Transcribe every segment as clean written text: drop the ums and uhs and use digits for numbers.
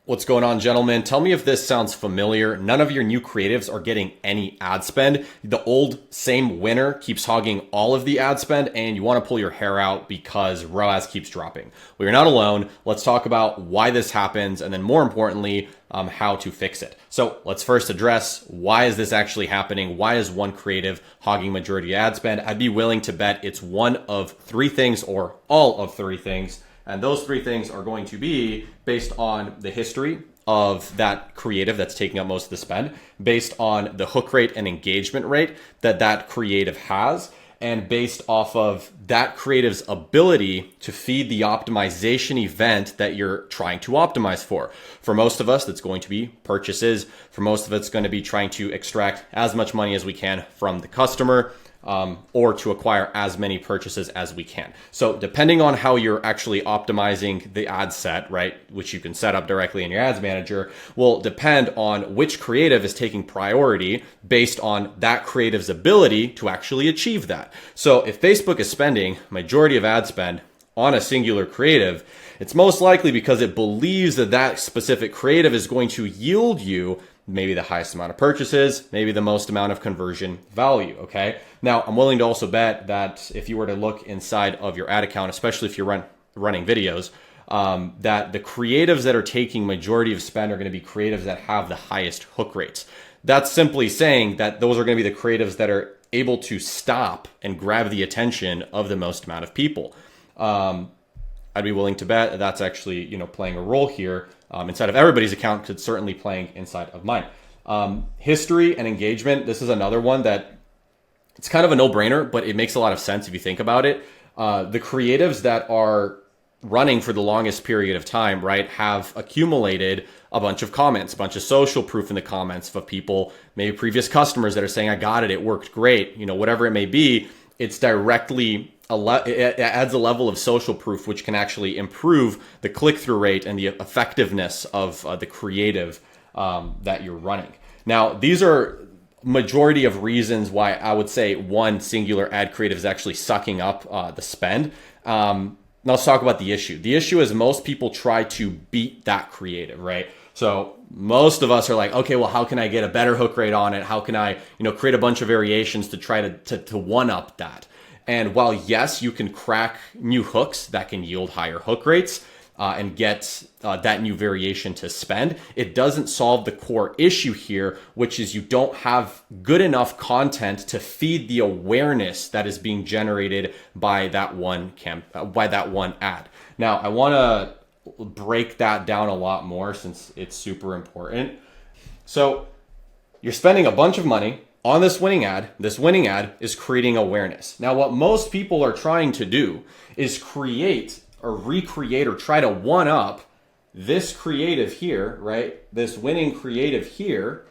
What's going on, gentlemen? Tell me if this sounds familiar. None of your new creatives are getting any ad spend. The old same winner keeps hogging all of the ad spend, and you want to pull your hair out because ROAS keeps dropping. Well, you're not alone. Let's talk about why this happens, and then more importantly, how to fix it. So let's first address, why is this actually happening? Why is one creative hogging majority ad spend? I'd be willing to bet it's one of three things or all of three things. And those three things are going to be based on the history of that creative that's taking up most of the spend, based on the hook rate and engagement rate that that creative has, and based off of that creative's ability to feed the optimization event that you're trying to optimize for. For most of us, that's going to be purchases. For most of it's going to be trying to extract as much money as we can from the customer, or to acquire as many purchases as we can. So depending on how you're actually optimizing the ad set, right, which you can set up directly in your ads manager, will depend on which creative is taking priority based on that creative's ability to actually achieve that. So if Facebook is spending majority of ad spend on a singular creative, it's most likely because it believes that that specific creative is going to yield you maybe the highest amount of purchases, maybe the most amount of conversion value, okay? Now, I'm willing to also bet that if you were to look inside of your ad account, especially if you're running videos, that the creatives that are taking majority of spend are going to be creatives that have the highest hook rates. That's simply saying that those are going to be the creatives that are able to stop and grab the attention of the most amount of people. I'd be willing to bet that's actually, playing a role here inside of everybody's account, because it's certainly playing inside of mine. History and engagement. This is another one that it's kind of a no-brainer, but it makes a lot of sense if you think about it. The creatives that are running for the longest period of time, right, have accumulated a bunch of comments, a bunch of social proof in the comments of people, maybe previous customers that are saying, I got it, it worked great, whatever it may be. It's directly it adds a level of social proof, which can actually improve the click-through rate and the effectiveness of the creative that you're running. Now, these are majority of reasons why I would say one singular ad creative is actually sucking up the spend. Now let's talk about the issue. The issue is most people try to beat that creative, right? So most of us are like, okay, well, how can I get a better hook rate on it? How can I, create a bunch of variations to try to one up that? And while yes, you can crack new hooks that can yield higher hook rates and get that new variation to spend, it doesn't solve the core issue here, which is you don't have good enough content to feed the awareness that is being generated by that one ad. Now, I want to break that down a lot more since it's super important. So you're spending a bunch of money on this winning ad. This winning ad is creating awareness. Now, what most people are trying to do is create or recreate or try to one up this creative here, right? This winning creative here,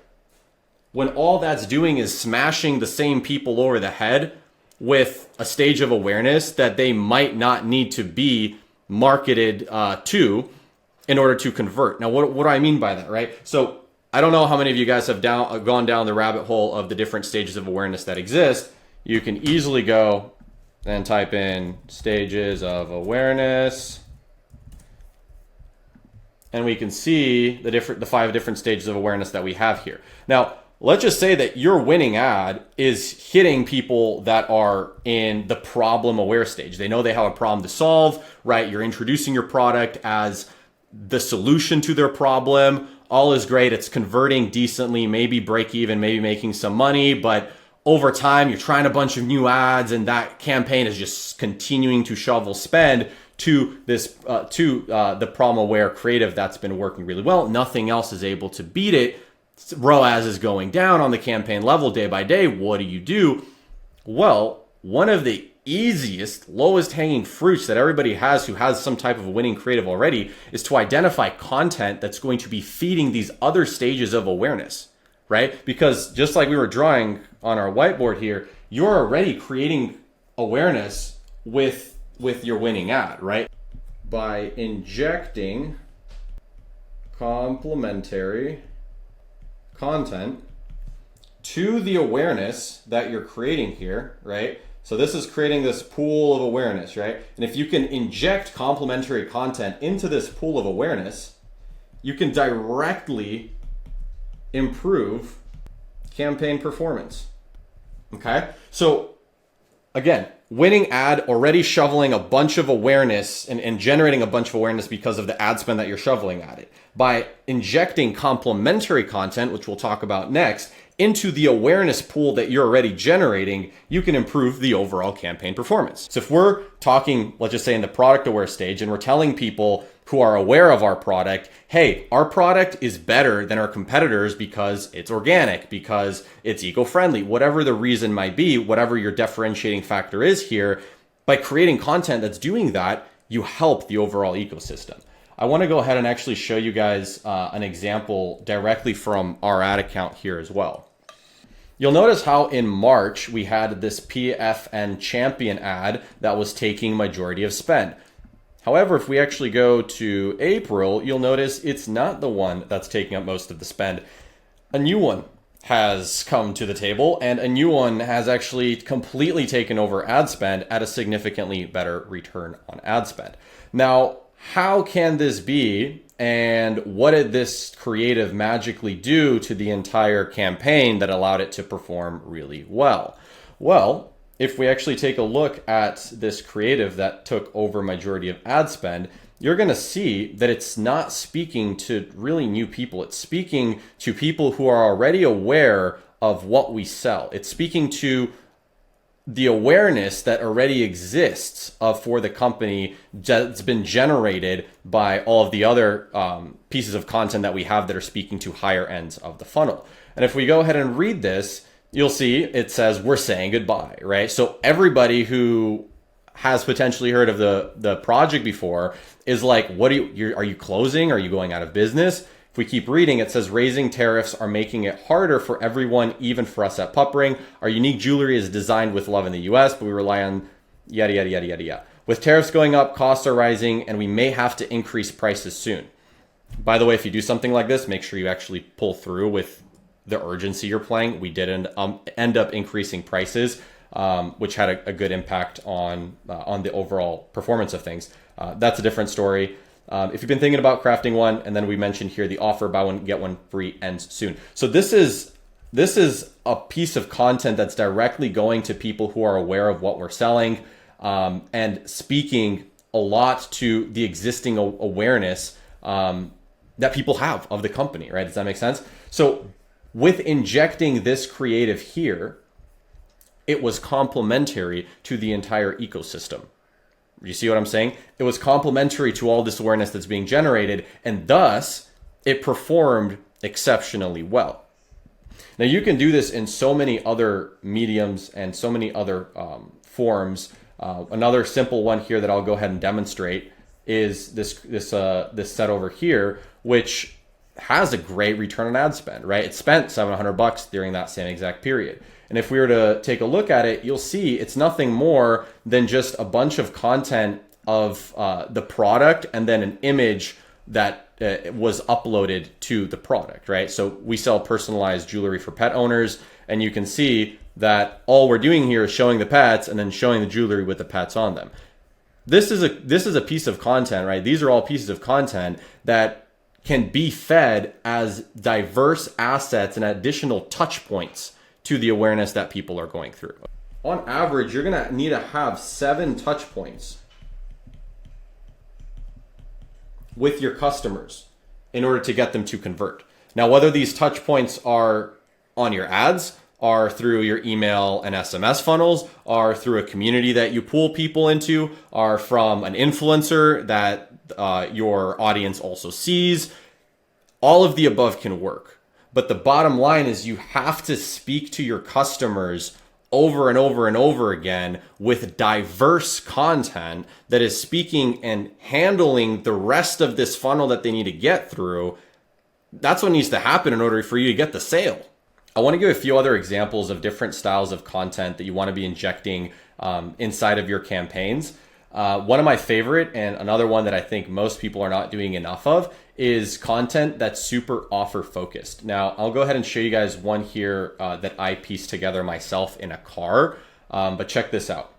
when all that's doing is smashing the same people over the head with a stage of awareness that they might not need to be marketed to in order to convert. Now, what do I mean by that, right? So I don't know how many of you guys have gone down the rabbit hole of the different stages of awareness that exist. You can easily go and type in stages of awareness, and we can see the 5 different stages of awareness that we have here. Now, let's just say that your winning ad is hitting people that are in the problem aware stage. They know they have a problem to solve, right? You're introducing your product as the solution to their problem. All is great. It's converting decently, maybe break even, maybe making some money, but over time you're trying a bunch of new ads and that campaign is just continuing to shovel spend to this the problem aware creative that's been working really well. Nothing else is able to beat it. ROAS is going down on the campaign level day by day. What do? Well, one of the easiest, lowest hanging fruits that everybody has who has some type of winning creative already is to identify content that's going to be feeding these other stages of awareness, right? Because just like we were drawing on our whiteboard here, you're already creating awareness with your winning ad, right? By injecting complementary content to the awareness that you're creating here, right? So this is creating this pool of awareness, right? And if you can inject complementary content into this pool of awareness, you can directly improve campaign performance. Okay, so again, winning ad, already shoveling a bunch of awareness and generating a bunch of awareness because of the ad spend that you're shoveling at it. By injecting complementary content, which we'll talk about next, into the awareness pool that you're already generating, you can improve the overall campaign performance. So if we're talking, let's just say in the product aware stage, and we're telling people who are aware of our product, hey, our product is better than our competitors because it's organic, because it's eco-friendly, whatever the reason might be, whatever your differentiating factor is here, by creating content that's doing that, you help the overall ecosystem. I want to go ahead and actually show you guys an example directly from our ad account here as well. You'll notice how in March we had this PFN champion ad that was taking majority of spend. However, if we actually go to April, you'll notice it's not the one that's taking up most of the spend. A new one has come to the table, and a new one has actually completely taken over ad spend at a significantly better return on ad spend. Now, how can this be? And what did this creative magically do to the entire campaign that allowed it to perform really well? Well, if we actually take a look at this creative that took over majority of ad spend, you're going to see that it's not speaking to really new people. It's speaking to people who are already aware of what we sell. It's speaking to the awareness that already exists for the company that's been generated by all of the other pieces of content that we have that are speaking to higher ends of the funnel. And if we go ahead and read this, you'll see it says we're saying goodbye, right? So everybody who has potentially heard of the project before is like, what are you closing? Are you going out of business? If we keep reading, it says raising tariffs are making it harder for everyone, even for us at Pupring. Our unique jewelry is designed with love in the US, but we rely on yada, yada, yada, yada, yada. With tariffs going up, costs are rising, and we may have to increase prices soon. By the way, if you do something like this, make sure you actually pull through with the urgency you're playing. We did end up increasing prices, which had a good impact on the overall performance of things. That's a different story. If you've been thinking about crafting one, and then we mentioned here the offer buy one get one free ends soon. So this is a piece of content that's directly going to people who are aware of what we're selling, and speaking a lot to the existing awareness that people have of the company, right? Does that make sense? So with injecting this creative here, it was complementary to the entire ecosystem. You see what I'm saying? It was complementary to all this awareness that's being generated, and thus it performed exceptionally well. Now you can do this in so many other mediums and so many other forms. Another simple one here that I'll go ahead and demonstrate is this set over here, which has a great return on ad spend, right? It spent $700 during that same exact period. And if we were to take a look at it, you'll see it's nothing more than just a bunch of content of the product and then an image that was uploaded to the product, right? So we sell personalized jewelry for pet owners, and you can see that all we're doing here is showing the pets and then showing the jewelry with the pets on them. This is a piece of content, right? These are all pieces of content that can be fed as diverse assets and additional touch points to the awareness that people are going through. On average, you're gonna need to have 7 touch points with your customers in order to get them to convert. Now, whether these touch points are on your ads, are through your email and SMS funnels, are through a community that you pull people into, are from an influencer that your audience also sees, all of the above can work. But the bottom line is you have to speak to your customers over and over and over again with diverse content that is speaking and handling the rest of this funnel that they need to get through. That's what needs to happen in order for you to get the sale. I want to give a few other examples of different styles of content that you want to be injecting inside of your campaigns. One of my favorite, and another one that I think most people are not doing enough of, is content that's super offer focused. Now, I'll go ahead and show you guys one here that I pieced together myself in a car, but check this out.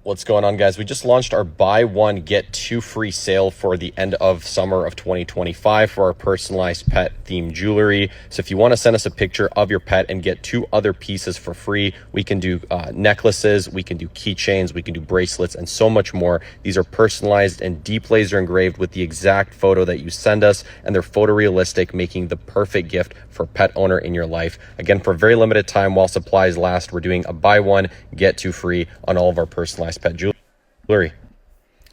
What's going on, guys? We just launched our buy one get two free sale for the end of summer of 2025 for our personalized pet themed jewelry. So if you want to send us a picture of your pet and get two other pieces for free, we can do necklaces, we can do keychains, we can do bracelets, and so much more. These are personalized and deep laser engraved with the exact photo that you send us, and they're photorealistic, making the perfect gift for a pet owner in your life. Again, for a very limited time while supplies last, we're doing a buy one get two free on all of our personalized pet jewelry.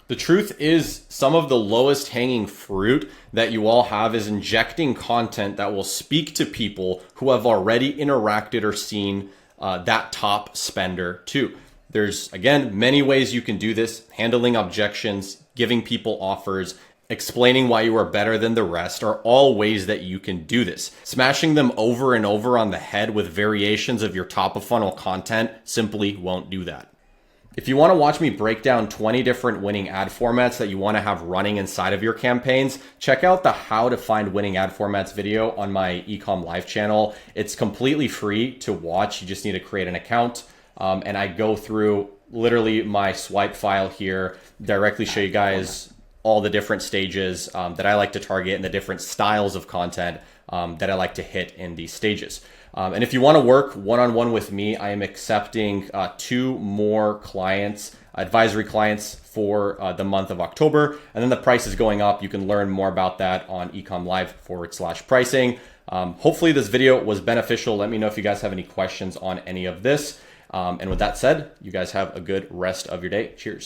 The truth is, some of the lowest hanging fruit that you all have is injecting content that will speak to people who have already interacted or seen that top spender too. There's, again, many ways you can do this: handling objections, giving people offers, explaining why you are better than the rest are all ways that you can do this. Smashing them over and over on the head with variations of your top of funnel content simply won't do that. If you want to watch me break down 20 different winning ad formats that you want to have running inside of your campaigns, check out the How to Find Winning Ad Formats video on my Ecom Live channel. It's completely free to watch. You just need to create an account. And I go through literally my swipe file here, directly show you guys all the different stages that I like to target and the different styles of content that I like to hit in these stages. And if you want to work one-on-one with me, I am accepting 2 more clients, advisory clients for the month of October. And then the price is going up. You can learn more about that on Ecom Live /pricing. Hopefully this video was beneficial. Let me know if you guys have any questions on any of this. And with that said, you guys have a good rest of your day. Cheers.